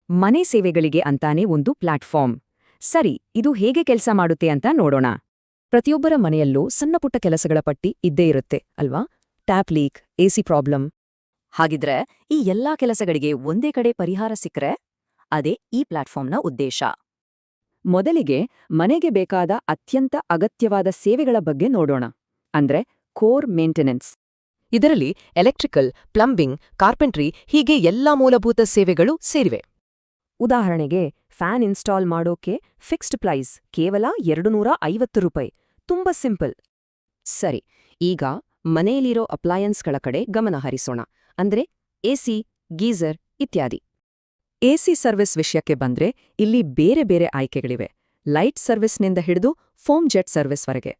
ಮನೆ ಸೇವೆಗಳಿಗೆ ಅಂತಾನೆ ಒಂದು ಪ್ಲಾಟ್ಫಾರ್ಮ್. ಸರಿ, ಇದು ಹೇಗೆ ಕೆಲಸ ಮಾಡುತ್ತೆ ಅಂತ ನೋಡೋಣ. ಪ್ರತಿಯೊಬ್ಬರ ಮನೆಯಲ್ಲೂ ಸಣ್ಣಪುಟ್ಟ ಕೆಲಸಗಳ ಪಟ್ಟಿ ಇದ್ದೇ ಇರುತ್ತೆ ಅಲ್ವಾ? Tap leak, AC problem. ಹಾಗಿದ್ರೆ ಈ ಎಲ್ಲಾ ಕೆಲಸಗಳಿಗೆ ಒಂದೇ ಕಡೆ ಪರಿಹಾರ ಸಿಕ್ಕರೆ ಅದೇ ಈ ಪ್ಲಾಟ್ಫಾರ್ಮ್ನ ಉದ್ದೇಶ. ಮೊದಲಿಗೆ ಮನೆಗೆ ಬೇಕಾದ ಅತ್ಯಂತ ಅಗತ್ಯವಾದ ಸೇವೆಗಳ ಬಗ್ಗೆ ನೋಡೋಣ, ಅಂದ್ರೆ ಕೋರ್ ಮೇಂಟೆನೆನ್ಸ್. ಇದರಲ್ಲಿ ಎಲೆಕ್ಟ್ರಿಕಲ್, ಪ್ಲಂಬಿಂಗ್, ಕಾರ್ಪೆಂಟ್ರಿ ಹೀಗೆ ಎಲ್ಲಾ ಮೂಲಭೂತ ಸೇವೆಗಳು ಸೇರಿವೆ. ಉದಾಹರಣೆಗೆ ಫ್ಯಾನ್ ಇನ್ಸ್ಟಾಲ್ ಮಾಡೋಕೆ ಫಿಕ್ಸ್ಡ್ ಪ್ರೈಸ್ ಕೇವಲ 250 ರೂಪಾಯಿ. ತುಂಬಾ ಸಿಂಪಲ್. ಸರಿ, ಈಗ ಮನೆಯಲ್ಲಿರೋ ಅಪ್ಲಯನ್ಸ್ಗಳ ಕಡೆ ಗಮನ ಹರಿಸೋಣ, ಅಂದ್ರೆ ಎಸಿ, ಗೀಸರ್ ಇತ್ಯಾದಿ. ಎಸಿ ಸರ್ವಿಸ್ ವಿಷಯಕ್ಕೆ ಬಂದ್ರೆ ಇಲ್ಲಿ ಬೇರೆ ಬೇರೆ ಆಯ್ಕೆಗಳಿವೆ. ಲೈಟ್ ಸರ್ವಿಸ್ನಿಂದ ಹಿಡಿದು ಫೋಮ್ ಜೆಟ್ ಸರ್ವಿಸ್ವರೆಗೆ.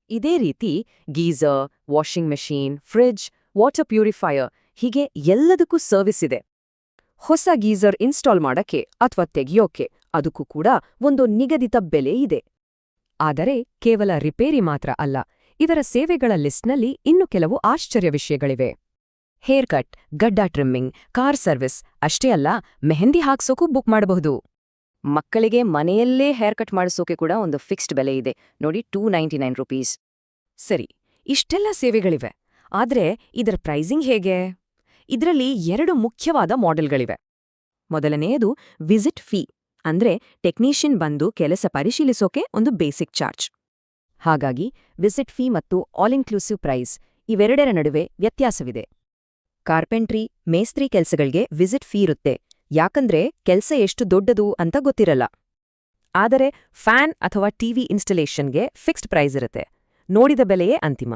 ಇದೇ ರೀತಿ geyser, washing machine, fridge, water purifier ಹೀಗೆ ಎಲ್ಲದಕ್ಕೂ ಸರ್ವಿಸ್ ಇದೆ. ಹೊಸ ಗೀಸರ್ ಇನ್ಸ್ಟಾಲ್ ಮಾಡಕ್ಕೆ ಅಥವಾ ತೆಗೆಯೋಕೆ ಅದಕ್ಕೂ ಕೂಡ ಒಂದು ನಿಗದಿತ ಬೆಲೆ ಇದೆ. ಆದರೆ ಕೇವಲ ರಿಪೇರಿ ಮಾತ್ರ ಅಲ್ಲ, ಇದರ ಸೇವೆಗಳ ಲಿಸ್ಟ್ನಲ್ಲಿ ಇನ್ನು ಕೆಲವು ಆಶ್ಚರ್ಯ ವಿಷಯಗಳಿವೆ. ಹೇರ್ ಕಟ್, ಗಡ್ಡ ಟ್ರಿಮ್ಮಿಂಗ್, ಕಾರ್ ಸರ್ವಿಸ್ ಅಷ್ಟೇ ಅಲ್ಲ, ಮೆಹಂದಿ ಹಾಕ್ಸೋಕೂ ಬುಕ್ ಮಾಡಬಹುದು. ಮಕ್ಕಳಿಗೆ ಮನೆಯಲ್ಲೇ ಹೇರ್ ಕಟ್ ಮಾಡಿಸೋಕೆ ಕೂಡ ಒಂದು ಫಿಕ್ಸ್ಡ್ ಬೆಲೆ ಇದೆ ನೋಡಿ, 299 ರೂಪೀಸ್. ಸರಿ, ಇಷ್ಟೆಲ್ಲ ಸೇವೆಗಳಿವೆ. ಆದ್ರೆ ಇದರ ಪ್ರೈಸಿಂಗ್ ಹೇಗೆ? ಇದರಲ್ಲಿ 2 ಮುಖ್ಯವಾದ ಮಾಡೆಲ್ಗಳಿವೆ. ಮೊದಲನೆಯದು ವಿಸಿಟ್ ಫೀ, ಅಂದ್ರೆ ಟೆಕ್ನಿಷಿಯನ್ ಬಂದು ಕೆಲಸ ಪರಿಶೀಲಿಸೋಕೆ ಒಂದು ಬೇಸಿಕ್ ಚಾರ್ಜ್. ಹಾಗಾಗಿ ವಿಸಿಟ್ ಫೀ ಮತ್ತು ಆಲ್ ಇನ್ಕ್ಲೂಸಿವ್ ಪ್ರೈಸ್ ಇವೆರಡರ ನಡುವೆ ವ್ಯತ್ಯಾಸವಿದೆ. ಕಾರ್ಪೆಂಟ್ರಿ, ಮೇಸ್ತ್ರಿ ಕೆಲಸಗಳಿಗೆ ವಿಸಿಟ್ ಫೀ ಇರುತ್ತೆ, ಯಾಕಂದ್ರೆ ಕೆಲಸ ಎಷ್ಟು ದೊಡ್ಡದು ಅಂತ ಗೊತ್ತಿರಲ್ಲ. ಆದರೆ ಫ್ಯಾನ್ ಅಥವಾ ಟಿವಿ ಇನ್ಸ್ಟಲೇಷನ್ಗೆ ಫಿಕ್ಸ್ಡ್ ಪ್ರೈಸ್ ಇರುತ್ತೆ, ನೋಡಿದ ಬೆಲೆಯೇ ಅಂತಿಮ.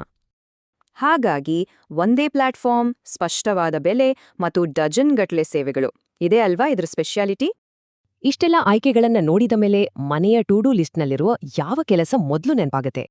ಹಾಗಾಗಿ ಒಂದೇ ಪ್ಲಾಟ್ಫಾರ್ಮ್, ಸ್ಪಷ್ಟವಾದ ಬೆಲೆ ಮತ್ತು ಡಜನ್ಗಟ್ಲೆ ಸೇವೆಗಳು ಇದೆ ಅಲ್ವಾ ಇದ್ರ ಸ್ಪೆಷಾಲಿಟಿ. ಇಷ್ಟೆಲ್ಲ ಆಯ್ಕೆಗಳನ್ನ ನೋಡಿದ ಮೇಲೆ ಮನೆಯ ಟೂ ಡೂ ಲಿಸ್ಟ್ನಲ್ಲಿರುವ ಯಾವ ಕೆಲಸ ಮೊದಲು ನೆನಪಾಗತ್ತೆ?